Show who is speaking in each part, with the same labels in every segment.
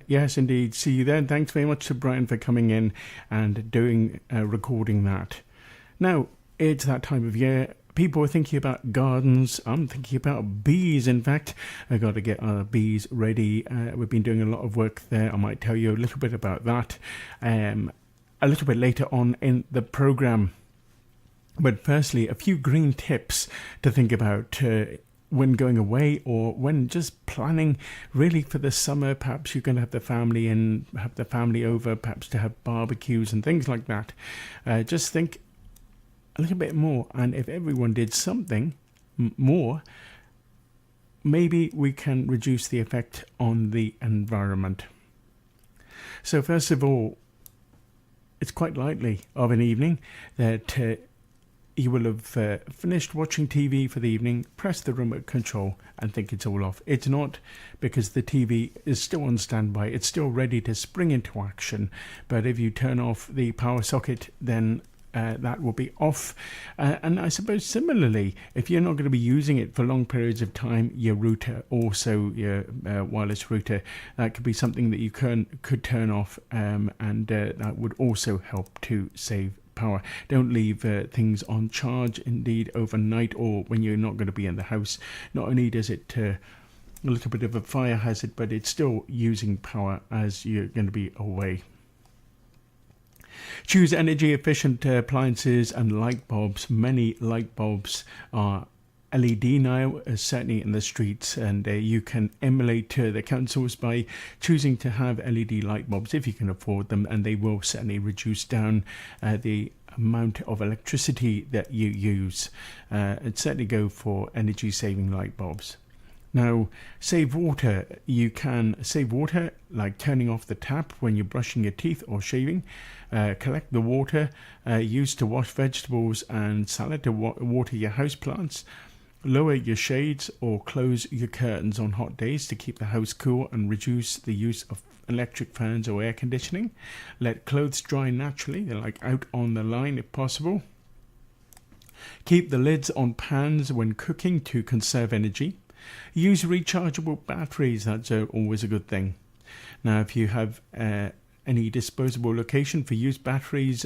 Speaker 1: Yes, indeed. See you then. Thanks very much to Brian for coming in and doing recording that. Now, it's that time of year. People are thinking about gardens. I'm thinking about bees, in fact. I've got to get our bees ready. We've been doing a lot of work there. I might tell you a little bit about that a little bit later on in the program. But firstly, a few green tips to think about when going away or when just planning really for the summer. Perhaps you're going to have the family in, have the family over, perhaps to have barbecues and things like that. Just think a little bit more, and if everyone did something more, maybe we can reduce the effect on the environment. So first of all, it's quite likely of an evening that you will have finished watching TV for the evening, press the remote control and think it's all off. It's not, because the TV is still on standby. It's still ready to spring into action. But if you turn off the power socket, then that will be off. And I suppose similarly, if you're not going to be using it for long periods of time, your router, also your wireless router, that could be something that you could turn off, and that would also help to save power. Don't leave things on charge, indeed, overnight or when you're not going to be in the house. Not only does it a little bit of a fire hazard, but it's still using power as you're going to be away. Choose energy efficient appliances and light bulbs. Many light bulbs are LED now, certainly in the streets, and you can emulate the councils by choosing to have LED light bulbs if you can afford them, and they will certainly reduce down the amount of electricity that you use. And certainly go for energy saving light bulbs. Now, save water. You can save water like turning off the tap when you're brushing your teeth or shaving. Collect the water used to wash vegetables and salad to water your houseplants. Lower your shades or close your curtains on hot days to keep the house cool and reduce the use of electric fans or air conditioning. Let clothes dry naturally, like out on the line if possible. Keep the lids on pans when cooking to conserve energy. Use rechargeable batteries. That's always a good thing. Now, if you have any disposable location for used batteries,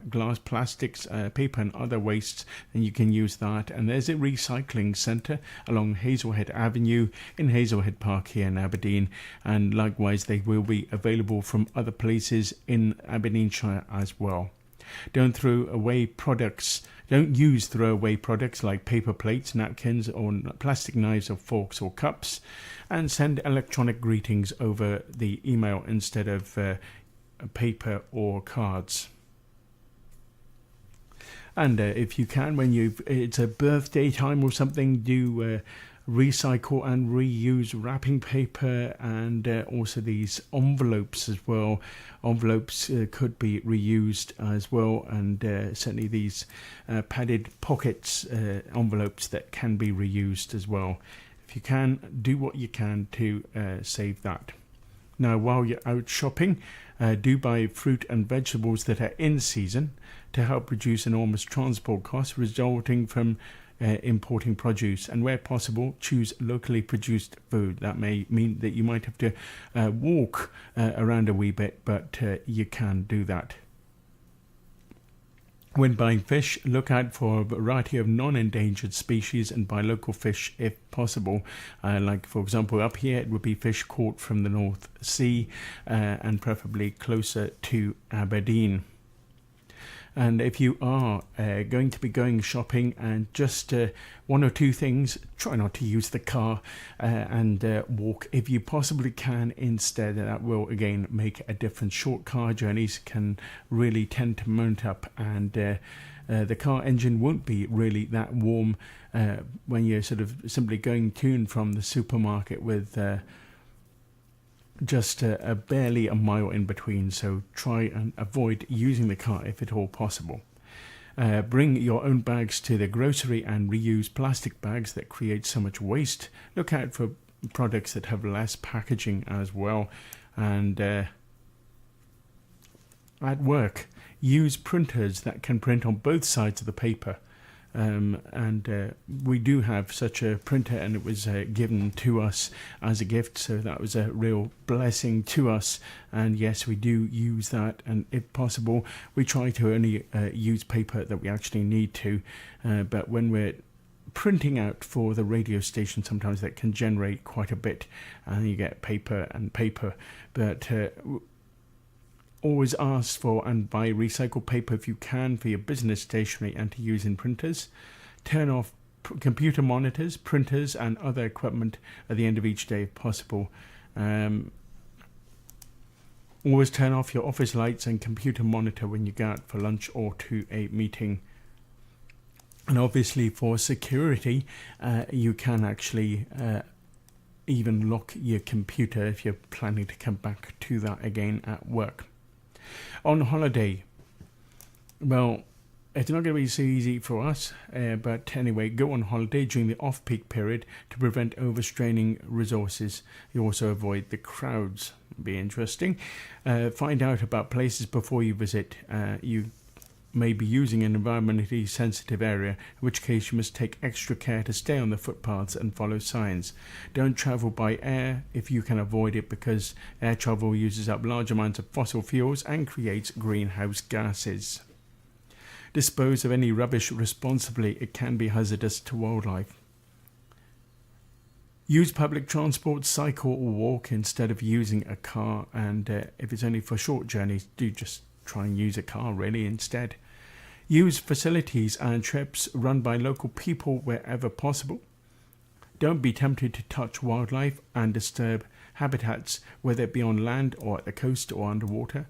Speaker 1: glass, plastics, paper and other wastes, then you can use that. And there's a recycling centre along Hazelhead Avenue in Hazelhead Park here in Aberdeen, and likewise they will be available from other places in Aberdeenshire as well. Don't use throwaway products like paper plates, napkins or plastic knives or forks or cups, and send electronic greetings over the email instead of paper or cards. And if you can, when it's a birthday time or something, do recycle and reuse wrapping paper, and also these envelopes as well. Envelopes could be reused as well, and certainly these padded pockets, envelopes that can be reused as well. If you can, do what you can to save that. Now, while you're out shopping, do buy fruit and vegetables that are in season to help reduce enormous transport costs resulting from importing produce, and where possible choose locally produced food. That may mean that you might have to walk around a wee bit, but you can do that. When buying fish, look out for a variety of non-endangered species and buy local fish if possible. Like, for example, up here it would be fish caught from the North Sea and preferably closer to Aberdeen. And if you are going to be going shopping, and just one or two things, try not to use the car and walk if you possibly can instead. That will again make a difference. Short car journeys can really tend to mount up, and the car engine won't be really that warm when you're sort of simply going to and from the supermarket with just barely a mile in between. So try and avoid using the car if at all possible. Bring your own bags to the grocery and reuse plastic bags that create so much waste. Look out for products that have less packaging as well. And at work, use printers that can print on both sides of the paper. and we do have such a printer, and it was given to us as a gift, so that was a real blessing to us. And yes, we do use that, and if possible we try to only use paper that we actually need to, but when we're printing out for the radio station, sometimes that can generate quite a bit, and you get paper and paper. But always ask for and buy recycled paper if you can for your business stationery and to use in printers. Turn off computer monitors, printers and other equipment at the end of each day if possible. Always turn off your office lights and computer monitor when you go out for lunch or to a meeting. And obviously for security, you can actually even lock your computer if you're planning to come back to that again at work. On holiday, well, it's not going to be so easy for us, but anyway, go on holiday during the off-peak period to prevent overstraining resources. You also avoid the crowds. Be interesting. Find out about places before you visit. You may be using an environmentally sensitive area, in which case you must take extra care to stay on the footpaths and follow signs. Don't travel by air if you can avoid it, because air travel uses up large amounts of fossil fuels and creates greenhouse gases. Dispose of any rubbish responsibly. It can be hazardous to wildlife. Use public transport, cycle or walk instead of using a car, and if it's only for short journeys, do just try and use a car really instead. Use facilities and trips run by local people wherever possible. Don't be tempted to touch wildlife and disturb habitats, whether it be on land or at the coast or underwater.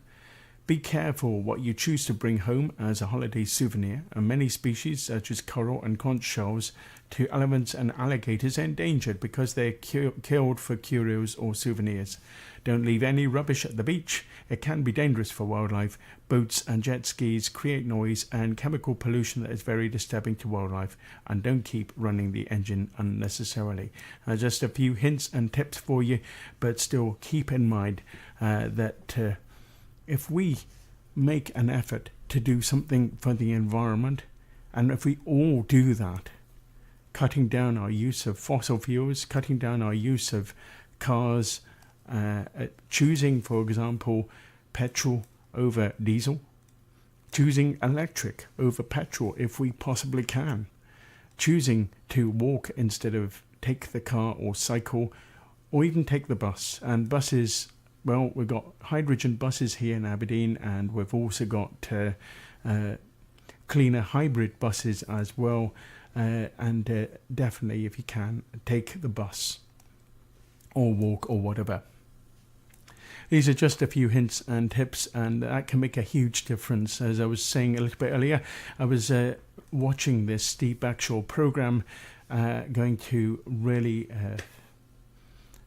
Speaker 1: Be careful what you choose to bring home as a holiday souvenir, and many species such as coral and conch shells to elephants and alligators are endangered because they're killed for curios or souvenirs. Don't leave any rubbish at the beach. It can be dangerous for wildlife. Boats and jet skis create noise and chemical pollution that is very disturbing to wildlife. And don't keep running the engine unnecessarily. Just a few hints and tips for you, but still keep in mind that if we make an effort to do something for the environment, and if we all do that, cutting down our use of fossil fuels, cutting down our use of cars, choosing, for example, petrol over diesel, choosing electric over petrol if we possibly can, choosing to walk instead of take the car or cycle, or even take the bus. And buses, well, we've got hydrogen buses here in Aberdeen, and we've also got cleaner hybrid buses as well. And definitely, if you can, take the bus or walk or whatever. These are just a few hints and tips, and that can make a huge difference. As I was saying a little bit earlier, I was watching this Steve Backshaw program, going to really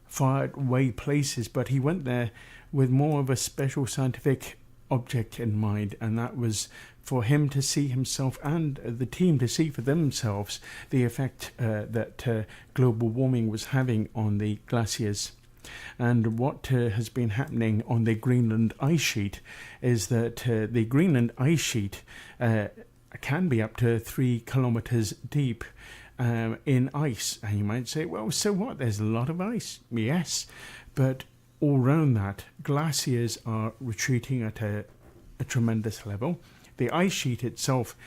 Speaker 1: far away places, but he went there with more of a special scientific object in mind, and that was for him to see himself and the team to see for themselves the effect that global warming was having on the glaciers. And what has been happening on the Greenland Ice Sheet is that the Greenland Ice Sheet can be up to 3 kilometers deep in ice. And you might say, well, so what? There's a lot of ice. Yes, but all around that, glaciers are retreating at a tremendous level. The ice sheet itself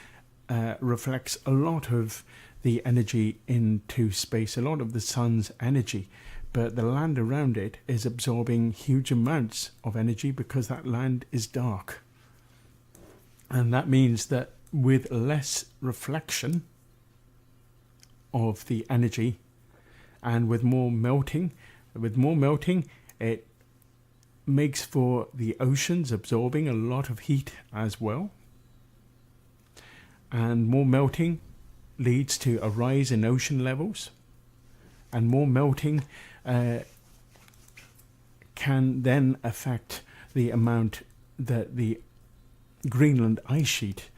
Speaker 1: reflects a lot of the energy into space, a lot of the sun's energy, but the land around it is absorbing huge amounts of energy because that land is dark. And that means that with less reflection of the energy and with more melting, it makes for the oceans absorbing a lot of heat as well. And more melting leads to a rise in ocean levels, and more melting can then affect the amount that the Greenland ice sheet,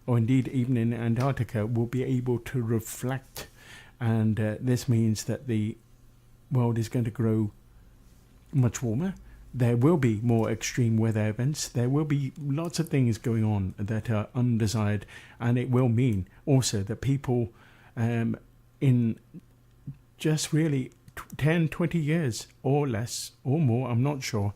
Speaker 1: or indeed even in Antarctica, will be able to reflect. And this means that the world is going to grow much warmer. there will be more extreme weather events. There will be lots of things going on that are undesired, and it will mean also that people in just really 10, 20 years or less or more, I'm not sure,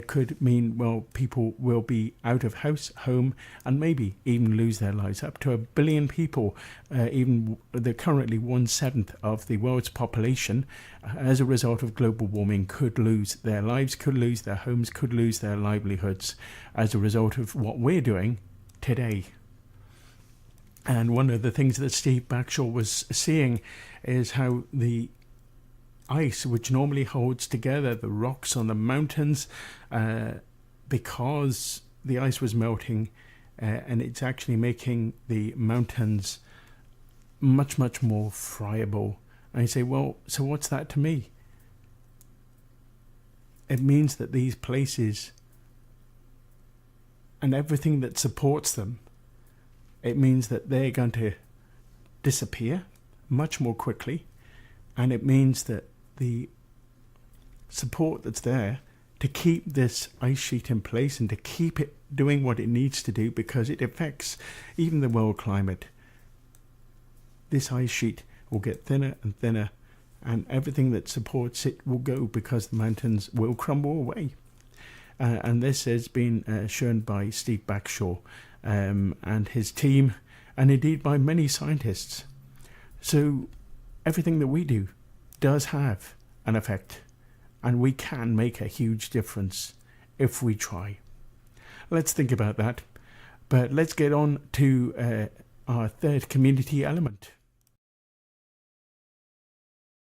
Speaker 1: could mean, well, people will be out of house, home, and maybe even lose their lives. Up to 1 billion people, even the currently 1/7 of the world's population, as a result of global warming, could lose their lives, could lose their homes, could lose their livelihoods as a result of what we're doing today. And one of the things that Steve Backshaw was seeing is how the ice, which normally holds together the rocks on the mountains, because the ice was melting, and it's actually making the mountains much, much more friable. And you say, well, so what's that to me? It means that these places and everything that supports them, it means that they're going to disappear much more quickly, and it means that the support that's there to keep this ice sheet in place and to keep it doing what it needs to do, because it affects even the world climate. This ice sheet will get thinner and thinner, and everything that supports it will go, because the mountains will crumble away. And this has been shown by Steve Backshaw and his team, and indeed by many scientists. So everything that we do does have an effect, and we can make a huge difference if we try. Let's think about that, but let's get on to our third community element.